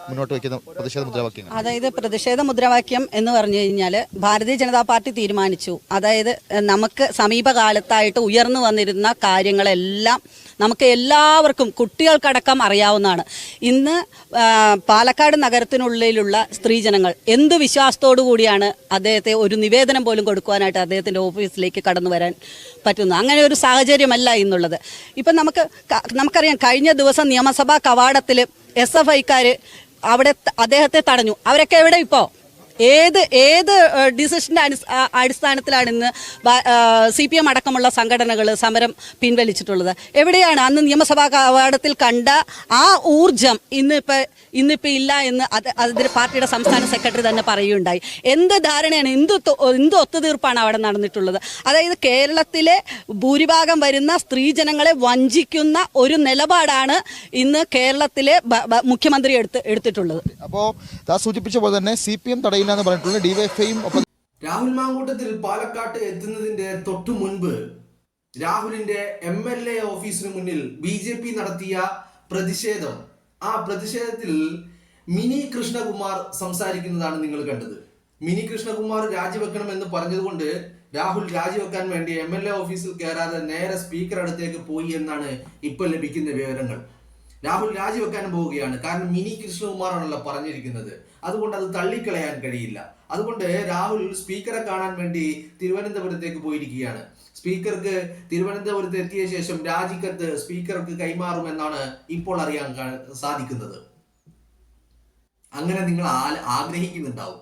മുന്നോട്ട് വയ്ക്കുന്ന പ്രതിഷേധ മുദ്രാവാക്യങ്ങൾ? അതായത് പ്രതിഷേധ മുദ്രാവാക്യം എന്ന് പറഞ്ഞു കഴിഞ്ഞാൽ ഭാരതീയ ജനതാ പാർട്ടി തീരുമാനിച്ചു. അതായത് നമുക്ക് സമീപകാലത്തായിട്ട് ഉയർന്നു വന്നിരുന്ന കാര്യങ്ങളെല്ലാം നമുക്ക് എല്ലാവർക്കും കുട്ടികൾക്കടക്കം അറിയാവുന്നതാണ്. ഇന്ന് പാലക്കാട് നഗരത്തിനുള്ളിലുള്ള സ്ത്രീജനങ്ങൾ എന്ത് വിശ്വാസത്തോടു കൂടിയാണ് അദ്ദേഹത്തെ ഒരു നിവേദനം പോലും കൊടുക്കുവാനായിട്ട് അദ്ദേഹത്തിൻ്റെ ഓഫീസിലേക്ക് കടന്നു വരാൻ പറ്റുന്നത്? അങ്ങനെ ഒരു സാഹചര്യമല്ല ഇന്നുള്ളത്. ഇപ്പം നമുക്കറിയാം, കഴിഞ്ഞ ദിവസം നിയമസഭാ കവാടത്തിൽ SFIക്കാർ അവിടെ അദ്ദേഹത്തെ തടഞ്ഞു. അവരൊക്കെ എവിടെ ഇപ്പോൾ? ഏത് ഡിസിഷൻ്റെ അടിസ്ഥാനത്തിലാണ് ഇന്ന് CPM അടക്കമുള്ള സംഘടനകൾ സമരം പിൻവലിച്ചിട്ടുള്ളത്? എവിടെയാണ് അന്ന് നിയമസഭാ കവാടത്തിൽ കണ്ട ആ ഊർജം ഇന്നിപ്പോൾ ഇല്ല എന്ന് അതിൻ്റെ പാർട്ടിയുടെ സംസ്ഥാന സെക്രട്ടറി തന്നെ പറയുകയുണ്ടായി. എന്ത് ധാരണയാണ്, എന്ത് ഒത്തുതീർപ്പാണ് അവിടെ നടന്നിട്ടുള്ളത്? അതായത് കേരളത്തിലെ ഭൂരിഭാഗം വരുന്ന സ്ത്രീജനങ്ങളെ വഞ്ചിക്കുന്ന ഒരു നിലപാടാണ് ഇന്ന് കേരളത്തിലെ മുഖ്യമന്ത്രി എടുത്തിട്ടുള്ളത്. അപ്പോൾ സൂചിപ്പിച്ച പോലെ തന്നെ CPM തടയില്ല എന്ന് പറഞ്ഞിട്ടുള്ള ഡിവൈഎഫ്ഐയും രാഹുൽ മാങ്കൂട്ടത്തിൽ പാലക്കാട്ട് എത്തുന്നതിന്റെ തൊട്ടു മുൻപ് രാഹുലിന്റെ MLA ഓഫീസിന് മുന്നിൽ BJP നടത്തിയ പ്രതിഷേധം, ആ പ്രതിഷേധത്തിൽ മിനി കൃഷ്ണകുമാർ സംസാരിക്കുന്നതാണ് നിങ്ങൾ കണ്ടത്. മിനി കൃഷ്ണകുമാർ രാജിവെക്കണമെന്ന് പറഞ്ഞതുകൊണ്ട് രാഹുൽ രാജിവെക്കാൻ വേണ്ടി MLA ഓഫീസിൽ കയറാതെ നേരെ സ്പീക്കർ അടുത്തേക്ക് പോയി എന്നാണ് ഇപ്പോൾ ലഭിക്കുന്ന വിവരങ്ങൾ. രാഹുൽ രാജിവെക്കാൻ പോവുകയാണ്. കാരണം മിനി കൃഷ്ണകുമാറാണല്ലോ പറഞ്ഞിരിക്കുന്നത്. അതുകൊണ്ട് അത് തള്ളിക്കളയാൻ കഴിയില്ല. അതുകൊണ്ട് രാഹുൽ സ്പീക്കറെ കാണാൻ വേണ്ടി തിരുവനന്തപുരത്തേക്ക് പോയിരിക്കുകയാണ്. സ്പീക്കർക്ക് തിരുവനന്തപുരത്ത് എത്തിയ ശേഷം രാജിക്കത്ത് സ്പീക്കർക്ക് കൈമാറുമെന്നാണ് ഇപ്പോൾ അറിയാൻ സാധിക്കുന്നത്. അങ്ങനെ നിങ്ങൾ ആഗ്രഹിക്കുന്നുണ്ടാവും,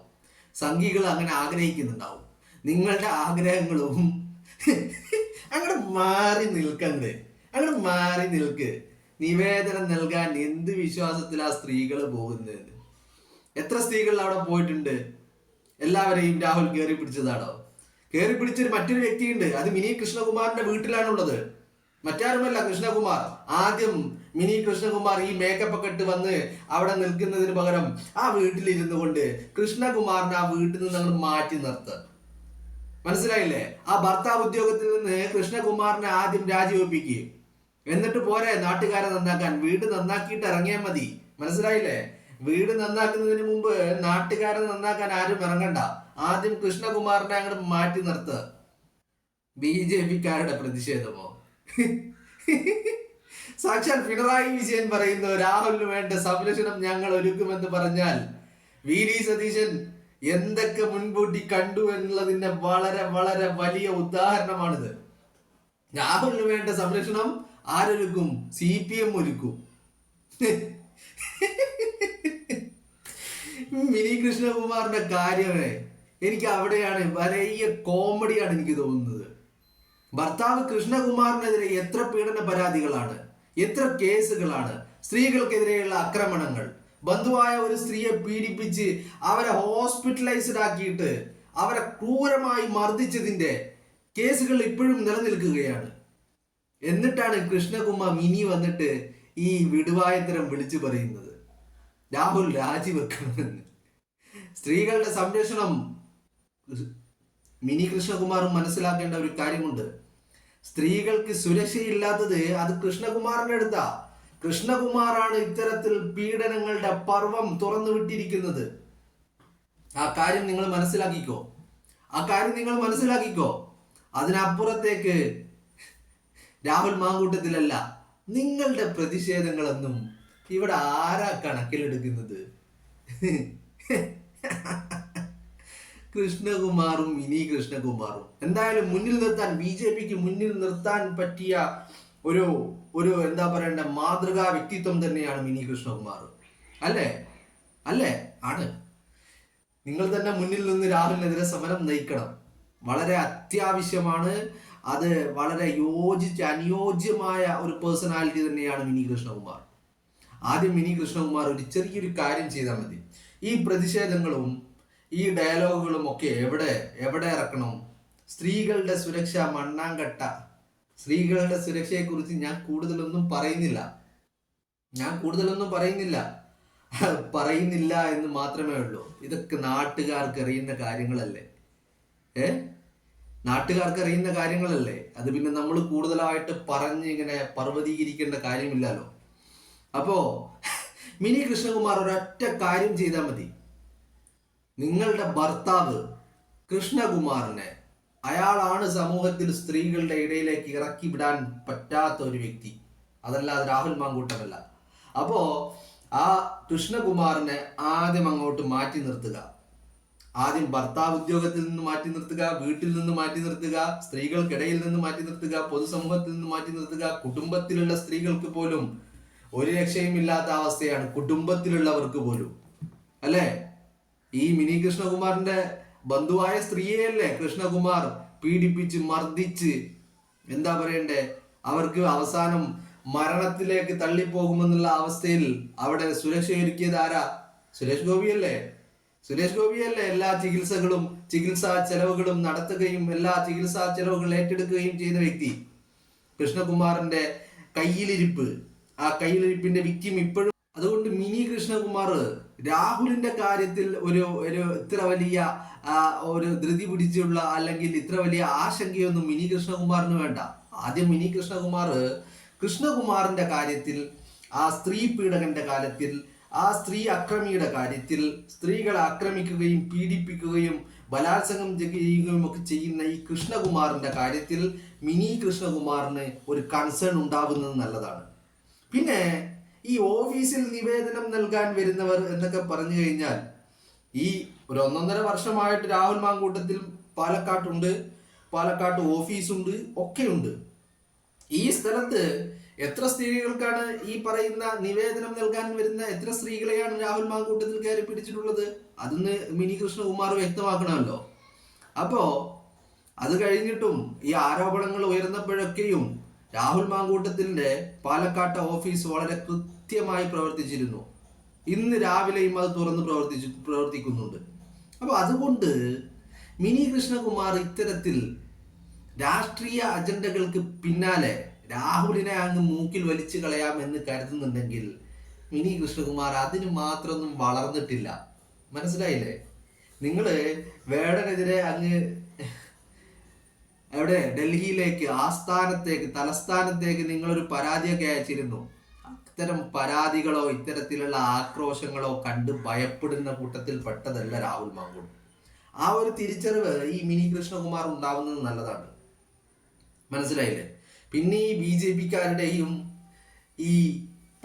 സംഘികൾ അങ്ങനെ ആഗ്രഹിക്കുന്നുണ്ടാവും. നിങ്ങളുടെ ആഗ്രഹങ്ങളും അങ്ങോട്ട് മാറി നിൽക്ക്. നിവേദനം നൽകാൻ എന്ത് വിശ്വാസത്തിലാ സ്ത്രീകൾ പോകുന്നത്? എത്ര സ്ത്രീകൾ അവിടെ പോയിട്ടുണ്ട്? എല്ലാവരെയും രാഹുൽ കയറി പിടിച്ചതാണോ? കയറി പിടിച്ചൊരു മറ്റൊരു വ്യക്തിയുണ്ട്. അത് മിനി കൃഷ്ണകുമാറിന്റെ വീട്ടിലാണുള്ളത്. മറ്റാരുമല്ല കൃഷ്ണകുമാർ. ആദ്യം മിനി കൃഷ്ണകുമാർ ഈ മേക്കപ്പ് ഒക്കെ ഇട്ട് വന്ന് അവിടെ നിൽക്കുന്നതിന് പകരം ആ വീട്ടിലിരുന്നു കൊണ്ട് കൃഷ്ണകുമാറിനെ ആ വീട്ടിൽ നിന്ന് അങ്ങ് മാറ്റി നിർത്തുക. മനസ്സിലായില്ലേ? ആ ഭർത്താവ് ഉദ്യോഗത്തിൽ നിന്ന് കൃഷ്ണകുമാറിനെ ആദ്യം രാജിവെപ്പിക്കുകയും എന്നിട്ട് പോരെ നാട്ടുകാരെ നന്നാക്കാൻ. വീട് നന്നാക്കിയിട്ട് ഇറങ്ങിയാൽ മതി. മനസ്സിലായില്ലേ? വീട് നന്നാക്കുന്നതിന് മുമ്പ് നാട്ടുകാരെ നന്നാക്കാൻ ആരും ഇറങ്ങണ്ട. ആദ്യം കൃഷ്ണകുമാറിനെ അങ്ങോട്ട് മാറ്റി നിർത്തുക. BJPക്കാരുടെ പ്രതിഷേധമോ? സാക്ഷാൽ പിണറായി വിജയൻ പറയുന്നു രാഹുലിന് വേണ്ട സംരക്ഷണം ഞങ്ങൾ ഒരുക്കുമെന്ന് പറഞ്ഞാൽ VD സതീശൻ എന്തൊക്കെ മുൻകൂട്ടി കണ്ടു എന്നുള്ളതിന്റെ വളരെ വളരെ വലിയ ഉദാഹരണമാണിത്. രാഹുലിന് വേണ്ട സംരക്ഷണം ആരൊരുക്കും? CPM ഒരുക്കും. മിനി കൃഷ്ണകുമാറിന്റെ കാര്യമേ എനിക്ക് അവിടെയാണ് വലിയ കോമഡിയാണ് എനിക്ക് തോന്നുന്നത്. ഭർത്താവ് കൃഷ്ണകുമാറിനെതിരെ എത്ര പീഡന പരാതികളാണ്, എത്ര കേസുകളാണ്, സ്ത്രീകൾക്കെതിരെയുള്ള ആക്രമണങ്ങൾ, ബന്ധുവായ ഒരു സ്ത്രീയെ പീഡിപ്പിച്ച് അവരെ ഹോസ്പിറ്റലൈസ്ഡ് ആക്കിയിട്ട് അവരെ ക്രൂരമായി മർദ്ദിച്ചതിന്റെ കേസുകൾ ഇപ്പോഴും നിലനിൽക്കുകയാണ്. എന്നിട്ടാണ് കൃഷ്ണകുമാർ മിനി വന്നിട്ട് ഈ വിടുവായത്തരം വിളിച്ചു പറയുന്നത് രാഹുൽ രാജിവെക്കണമെന്ന്. സ്ത്രീകളുടെ സംരക്ഷണം മിനി കൃഷ്ണകുമാറും മനസ്സിലാക്കേണ്ട ഒരു കാര്യമുണ്ട്. സ്ത്രീകൾക്ക് സുരക്ഷയില്ലാത്തത് അത് കൃഷ്ണകുമാറിന്റെ അടുത്താ. കൃഷ്ണകുമാറാണ് ഇത്തരത്തിൽ പീഡനങ്ങളുടെ പർവം തുറന്നു വിട്ടിരിക്കുന്നത്. ആ കാര്യം നിങ്ങൾ മനസ്സിലാക്കിക്കോ. അതിനപ്പുറത്തേക്ക് രാഹുൽ മാങ്കൂട്ടത്തിലല്ല. നിങ്ങളുടെ പ്രതിഷേധങ്ങളൊന്നും ഇവിടെ ആരാ കണക്കിലെടുക്കുന്നത്? കൃഷ്ണകുമാറും മിനി കൃഷ്ണകുമാറും എന്തായാലും മുന്നിൽ നിർത്താൻ, BJPക്ക് മുന്നിൽ നിർത്താൻ പറ്റിയ ഒരു എന്താ പറയണ്ട മാതൃകാ വ്യക്തിത്വം തന്നെയാണ് മിനി കൃഷ്ണകുമാർ. അല്ലേ? ആണ്. നിങ്ങൾ തന്നെ മുന്നിൽ നിന്ന് രാഹുലിനെതിരെ സമരം നയിക്കണം. വളരെ അത്യാവശ്യമാണ്. അത് വളരെ അനുയോജ്യമായ ഒരു പേഴ്സണാലിറ്റി തന്നെയാണ് മിനി കൃഷ്ണകുമാർ. ആദ്യം മിനി കൃഷ്ണകുമാർ ഒരു ചെറിയൊരു കാര്യം ചെയ്താൽ മതി. ഈ പ്രതിഷേധങ്ങളും ഈ ഡയലോഗുകളും ഒക്കെ എവിടെ ഇറക്കണം? സ്ത്രീകളുടെ സുരക്ഷ മണ്ണാങ്കട്ട. സ്ത്രീകളുടെ സുരക്ഷയെക്കുറിച്ച് ഞാൻ കൂടുതലൊന്നും പറയുന്നില്ല എന്ന് മാത്രമേ ഉള്ളൂ. ഇതൊക്കെ നാട്ടുകാർക്ക് അറിയുന്ന കാര്യങ്ങളല്ലേ. അത് പിന്നെ നമ്മൾ കൂടുതലായിട്ട് പറഞ്ഞ് ഇങ്ങനെ പർവ്വതീകരിക്കേണ്ട കാര്യമില്ലല്ലോ. അപ്പോ മിനി കൃഷ്ണകുമാർ ഒരൊറ്റ കാര്യം ചെയ്താൽ മതി. നിങ്ങളുടെ ഭർത്താവ് കൃഷ്ണകുമാറിനെ, അയാളാണ് സമൂഹത്തിൽ സ്ത്രീകളുടെ ഇടയിലേക്ക് ഇറക്കി വിടാൻ പറ്റാത്ത ഒരു വ്യക്തി, അതല്ലാതെ രാഹുൽ മാങ്കൂട്ടമല്ല. അപ്പോ ആ കൃഷ്ണകുമാറിനെ ആദ്യം അങ്ങോട്ട് മാറ്റി നിർത്തുക. ആദ്യം ഭർത്താവ് ഉദ്യോഗത്തിൽ നിന്ന് മാറ്റി നിർത്തുക, വീട്ടിൽ നിന്ന് മാറ്റി നിർത്തുക, സ്ത്രീകൾക്കിടയിൽ നിന്ന് മാറ്റി നിർത്തുക, പൊതുസമൂഹത്തിൽ നിന്ന് മാറ്റി നിർത്തുക. കുടുംബത്തിലുള്ള സ്ത്രീകൾക്ക് പോലും ഒരു രക്ഷയും ഇല്ലാത്ത അവസ്ഥയാണ്, കുടുംബത്തിലുള്ളവർക്ക് പോലും, അല്ലേ? ഈ മിനി കൃഷ്ണകുമാറിന്റെ ബന്ധുവായ സ്ത്രീയെയല്ലേ കൃഷ്ണകുമാർ പീഡിപ്പിച്ച് മർദ്ദിച്ച് എന്താ പറയണ്ടേ, അവർക്ക് അവസാനം മരണത്തിലേക്ക് തള്ളിപ്പോകുമെന്നുള്ള അവസ്ഥയിൽ അവിടെ സുരക്ഷയൊരുക്കിയത് ആരാ? സുരേഷ് ഗോപിയല്ലേ? സുരേഷ് ഗോപിയല്ലേ എല്ലാ ചികിത്സാ ചെലവുകളും നടത്തുകയും എല്ലാ ചികിത്സാ ചെലവുകൾ ഏറ്റെടുക്കുകയും ചെയ്ത വ്യക്തി? കൃഷ്ണകുമാറിന്റെ കയ്യിലിരിപ്പ്, ആ കയ്യിലിരിപ്പിന്റെ വിക്ടിം ഇപ്പോഴും. അതുകൊണ്ട് മിനി കൃഷ്ണകുമാർ രാഹുലിന്റെ കാര്യത്തിൽ ഒരു ഇത്ര വലിയ ഒരു ധൃതി പിടിച്ചുള്ള അല്ലെങ്കിൽ ഇത്ര വലിയ ആശങ്കയൊന്നും മിനി കൃഷ്ണകുമാറിന് വേണ്ട. ആദ്യം മിനി കൃഷ്ണകുമാറിന്റെ കാര്യത്തിൽ, ആ സ്ത്രീ പീഡകന്റെ കാര്യത്തിൽ, ആ സ്ത്രീ അക്രമിയുടെ കാര്യത്തിൽ, സ്ത്രീകളെ ആക്രമിക്കുകയും പീഡിപ്പിക്കുകയും ബലാത്സംഗം ചെയ്യുകയും ഒക്കെ ചെയ്യുന്ന ഈ കൃഷ്ണകുമാറിന്റെ കാര്യത്തിൽ മിനി കൃഷ്ണകുമാറിന് ഒരു കൺസേൺ ഉണ്ടാവുന്നത് നല്ലതാണ്. പിന്നെ ഈ ഓഫീസിൽ നിവേദനം നൽകാൻ വരുന്നവർ എന്നൊക്കെ പറഞ്ഞു കഴിഞ്ഞാൽ, ഈ ഒരു 1.5 വർഷമായിട്ട് രാഹുൽ മാങ്കൂട്ടത്തിൽ പാലക്കാട്ട് ഓഫീസുണ്ട്, ഒക്കെയുണ്ട്. ഈ സ്ഥലത്ത് എത്ര സ്ത്രീകൾക്കാണ് ഈ പറയുന്ന നിവേദനം നൽകാൻ വരുന്ന എത്ര സ്ത്രീകളെയാണ് രാഹുൽ മാങ്കൂട്ടത്തിൽ കയറി പിടിച്ചിട്ടുള്ളത്? അതൊന്ന് മിനി കൃഷ്ണകുമാർ വ്യക്തമാക്കണമല്ലോ. അപ്പോ അത് കഴിഞ്ഞിട്ടും ഈ ആരോപണങ്ങൾ ഉയർന്നപ്പോഴൊക്കെയും രാഹുൽ മാങ്കൂട്ടത്തിന്റെ പാലക്കാട്ടെ ഓഫീസ് വളരെ കൃത്യമായി പ്രവർത്തിച്ചിരുന്നു. ഇന്ന് രാവിലെയും അത് തുറന്ന് പ്രവർത്തിക്കുന്നുണ്ട്. അപ്പൊ അതുകൊണ്ട് മിനി കൃഷ്ണകുമാർ ഇത്തരത്തിൽ രാഷ്ട്രീയ അജണ്ടകൾക്ക് പിന്നാലെ രാഹുലിനെ അങ്ങ് മൂക്കിൽ വലിച്ചു കളയാമെന്ന് കരുതുന്നുണ്ടെങ്കിൽ മിനി കൃഷ്ണകുമാർ അതിന് മാത്രമൊന്നും വളർന്നിട്ടില്ല. മനസ്സിലായില്ലേ? നിങ്ങള് വേടനെതിരെ അങ്ങ് എവിടെ ഡൽഹിയിലേക്ക് തലസ്ഥാനത്തേക്ക് നിങ്ങളൊരു പരാതിയൊക്കെ അയച്ചിരുന്നു. അത്തരം പരാതികളോ ഇത്തരത്തിലുള്ള ആക്രോശങ്ങളോ കണ്ട് ഭയപ്പെടുന്ന കൂട്ടത്തിൽ പെട്ടതല്ല രാഹുൽ മാങ്കൂട്ടം. ആ ഒരു തിരിച്ചറിവ് ഈ മിനി കൃഷ്ണകുമാർ ഉണ്ടാവുന്നത് നല്ലതാണ്. മനസ്സിലായില്ലേ? പിന്നെ ഈ BJP-ക്കാരുടെയും ഈ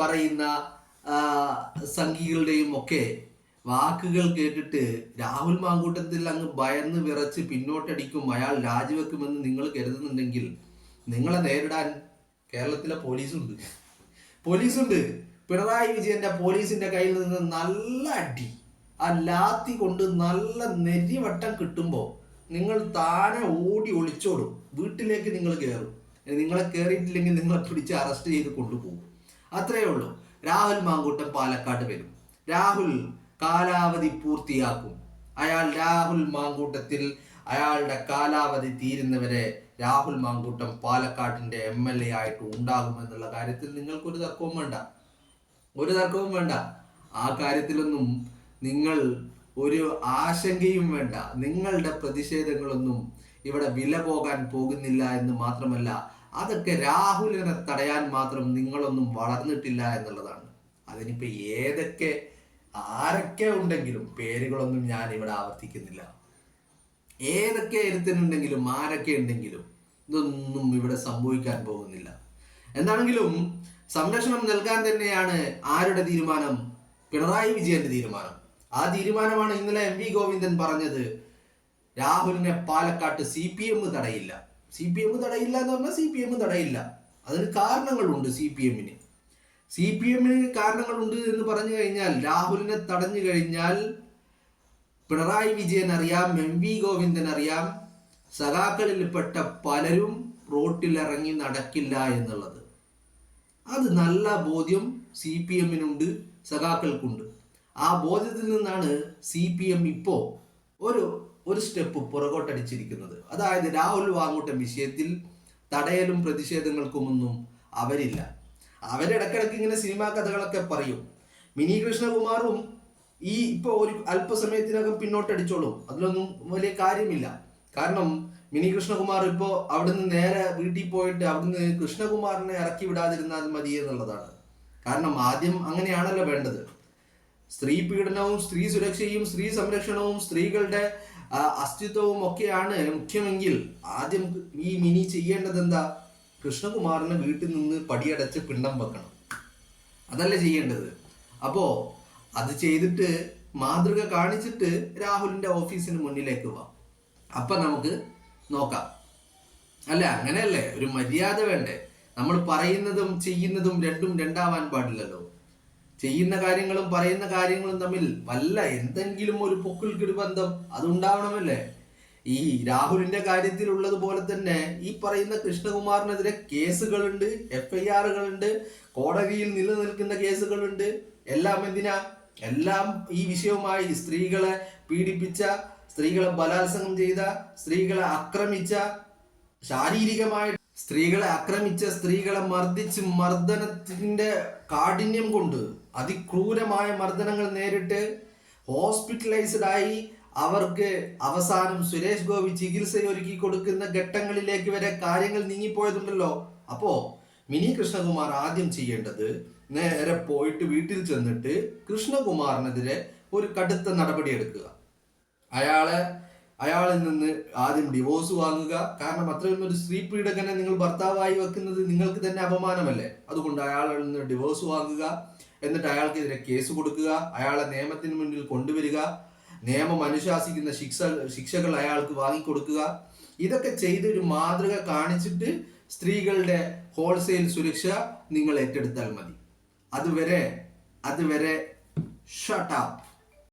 പറയുന്ന സംഘികളുടെയും ഒക്കെ വാക്കുകൾ കേട്ടിട്ട് രാഹുൽ മാങ്കൂട്ടത്തിൽ അങ്ങ് ഭയന്ന് വിറച്ച് പിന്നോട്ടടിക്കും, അയാൾ രാജിവെക്കുമെന്ന് നിങ്ങൾ കരുതുന്നുണ്ടെങ്കിൽ നിങ്ങളെ നേരിടാൻ കേരളത്തിലെ പോലീസുണ്ട്. പിണറായി വിജയന്റെ പോലീസിന്റെ കയ്യിൽ നിന്ന് നല്ല അടി, ആ ലാത്തി കൊണ്ട് നല്ല നെരിവട്ടം കിട്ടുമ്പോൾ നിങ്ങൾ താനെ ഓടി ഒളിച്ചോടും, വീട്ടിലേക്ക് നിങ്ങൾ കയറും. നിങ്ങളെ കയറിയിട്ടില്ലെങ്കിൽ നിങ്ങളെ പിടിച്ച് അറസ്റ്റ് ചെയ്ത് കൊണ്ടുപോകും. അത്രയേ ഉള്ളൂ. രാഹുൽ മാങ്കൂട്ടം പാലക്കാട് വരും. രാഹുൽ കാലാവധി പൂർത്തിയാക്കും. രാഹുൽ മാങ്കൂട്ടത്തിൽ അയാളുടെ കാലാവധി തീരുന്നവരെ രാഹുൽ മാങ്കൂട്ടം പാലക്കാട്ടിന്റെ MLA ആയിട്ട് ഉണ്ടാകുമെന്നുള്ള കാര്യത്തിൽ നിങ്ങൾക്കൊരു തർക്കവും വേണ്ട. ആ കാര്യത്തിലൊന്നും നിങ്ങൾ ഒരു ആശങ്കയും വേണ്ട. നിങ്ങളുടെ പ്രതിഷേധങ്ങളൊന്നും ഇവിടെ വില പോകാൻ പോകുന്നില്ല എന്ന് മാത്രമല്ല, അതൊക്കെ രാഹുലിനെ തടയാൻ മാത്രം നിങ്ങളൊന്നും വളർന്നിട്ടില്ല എന്നുള്ളതാണ്. അതിനിപ്പോ ആരൊക്കെ ഉണ്ടെങ്കിലും പേരുകളൊന്നും ഞാൻ ഇവിടെ ആവർത്തിക്കുന്നില്ല. ഏതൊക്കെ ഇരുത്തനുണ്ടെങ്കിലും ആരൊക്കെ ഉണ്ടെങ്കിലും ഇതൊന്നും ഇവിടെ സംഭവിക്കാൻ പോകുന്നില്ല. എന്താണെങ്കിലും സംരക്ഷണം നൽകാൻ തന്നെയാണ് ആരുടെ തീരുമാനം? പിണറായി വിജയന്റെ തീരുമാനം. ആ തീരുമാനമാണ് ഇന്നലെ MV ഗോവിന്ദൻ പറഞ്ഞത്. രാഹുലിനെ പാലക്കാട്ട് CPM തടയില്ല. CPM തടയില്ല എന്ന് പറഞ്ഞാൽ CPM തടയില്ല. അതിന് കാരണങ്ങളുണ്ട്. CPMന് കാരണങ്ങളുണ്ട് എന്ന് പറഞ്ഞു കഴിഞ്ഞാൽ, രാഹുലിനെ തടഞ്ഞു കഴിഞ്ഞാൽ പിണറായി വിജയൻ അറിയാം, MV ഗോവിന്ദൻ അറിയാം, സഖാക്കളിൽപ്പെട്ട പലരും റോട്ടിലിറങ്ങി നടക്കില്ല എന്നുള്ളത്. അത് നല്ല ബോധ്യം CPMനുണ്ട്, സഖാക്കൾക്കുണ്ട്. ആ ബോധ്യത്തിൽ നിന്നാണ് CPM ഇപ്പോ ഒരു സ്റ്റെപ്പ് പുറകോട്ടടിച്ചിരിക്കുന്നത്. അതായത് രാഹുൽ മാങ്കൂട്ടം വിഷയത്തിൽ തടയലും പ്രതിഷേധങ്ങൾക്കുമൊന്നും അവരില്ല. അവരിടക്കിടക്ക് ഇങ്ങനെ സിനിമാ കഥകളൊക്കെ പറയും. മിനി കൃഷ്ണകുമാറും ഇപ്പോൾ ഒരു അല്പസമയത്തിനകം പിന്നോട്ടടിച്ചോളും. അതിലൊന്നും വലിയ കാര്യമില്ല. കാരണം മിനി കൃഷ്ണകുമാർ ഇപ്പോൾ അവിടുന്ന് നേരെ വീട്ടിൽ പോയിട്ട് അവിടുന്ന് കൃഷ്ണകുമാറിനെ ഇറക്കി വിടാതിരുന്നാൽ മതി എന്നുള്ളതാണ്. കാരണം ആദ്യം അങ്ങനെയാണല്ലോ വേണ്ടത്. സ്ത്രീ പീഡനവും സ്ത്രീ സുരക്ഷയും സ്ത്രീ സംരക്ഷണവും സ്ത്രീകളുടെ അസ്തിത്വവും ഒക്കെയാണ് മുഖ്യമെങ്കിൽ ആദ്യം ഈ മിനി ചെയ്യേണ്ടത് എന്താ? കൃഷ്ണകുമാറിനെ വീട്ടിൽ നിന്ന് പടിയടച്ച് പിണ്ടം വെക്കണം. അതല്ലേ ചെയ്യേണ്ടത്. അപ്പോ അത് ചെയ്തിട്ട് മാതൃക കാണിച്ചിട്ട് രാഹുലിന്റെ ഓഫീസിന് മുന്നിലേക്ക് വാ. അപ്പൊ നമുക്ക് നോക്കാം. അല്ല, അങ്ങനെയല്ലേ, ഒരു മര്യാദ വേണ്ടേ? നമ്മൾ പറയുന്നതും ചെയ്യുന്നതും രണ്ടും രണ്ടാവാൻ പാടില്ലല്ലോ. ചെയ്യുന്ന കാര്യങ്ങളും പറയുന്ന കാര്യങ്ങളും തമ്മിൽ വല്ല എന്തെങ്കിലും ഒരു പൊക്കിൾക്കിട് ബന്ധം അതുണ്ടാവണമല്ലേ? ഈ രാഹുലിന്റെ കാര്യത്തിലുള്ളതുപോലെ തന്നെ ഈ പറയുന്ന കൃഷ്ണകുമാറിനെതിരെ കേസുകളുണ്ട്, FIRകളുണ്ട്, കോടതിയിൽ നിലനിൽക്കുന്ന കേസുകളുണ്ട്. എല്ലാം എന്തിനാ? എല്ലാം ഈ വിഷയവുമായി സ്ത്രീകളെ പീഡിപ്പിച്ച, സ്ത്രീകളെ ബലാത്സംഗം ചെയ്ത, സ്ത്രീകളെ ആക്രമിച്ച, ശാരീരികമായി സ്ത്രീകളെ ആക്രമിച്ച, സ്ത്രീകളെ മർദ്ദിച്ച് മർദ്ദനത്തിന്റെ കാഠിന്യം കൊണ്ട് അതിക്രൂരമായ മർദ്ദനങ്ങൾ നേരിട്ട് ഹോസ്പിറ്റലൈസ്ഡ് ആയി അവർക്ക് അവസാനം സുരേഷ് ഗോപി ചികിത്സയൊരുക്കി കൊടുക്കുന്ന ഘട്ടങ്ങളിലേക്ക് വരെ കാര്യങ്ങൾ നീങ്ങിപ്പോയതുണ്ടല്ലോ. അപ്പോ മിനി കൃഷ്ണകുമാർ ആദ്യം ചെയ്യേണ്ടത് നേരെ പോയിട്ട് വീട്ടിൽ ചെന്നിട്ട് കൃഷ്ണകുമാറിനെതിരെ ഒരു കടുത്ത നടപടി എടുക്കുക. അയാളിൽ നിന്ന് ആദ്യം ഡിവോഴ്സ് വാങ്ങുക. കാരണം അത്രയും ഒരു സ്ത്രീ പീഡകനെ നിങ്ങൾ ഭർത്താവായി വെക്കുന്നത് നിങ്ങൾക്ക് തന്നെ അപമാനമല്ലേ. അതുകൊണ്ട് അയാളിൽ നിന്ന് ഡിവോഴ്സ് വാങ്ങുക. എന്നിട്ട് അയാൾക്കെതിരെ കേസ് കൊടുക്കുക. അയാളെ നിയമത്തിന് മുന്നിൽ കൊണ്ടുവരിക. നിയമം അനുശാസിക്കുന്ന ശിക്ഷകൾ അയാൾക്ക് വാങ്ങിക്കൊടുക്കുക. ഇതൊക്കെ ചെയ്തൊരു മാതൃക കാണിച്ചിട്ട് സ്ത്രീകളുടെ ഹോൾസെയിൽ സുരക്ഷ നിങ്ങൾ ഏറ്റെടുത്താൽ മതി. അതുവരെ ഷട്ട് അപ്പ്.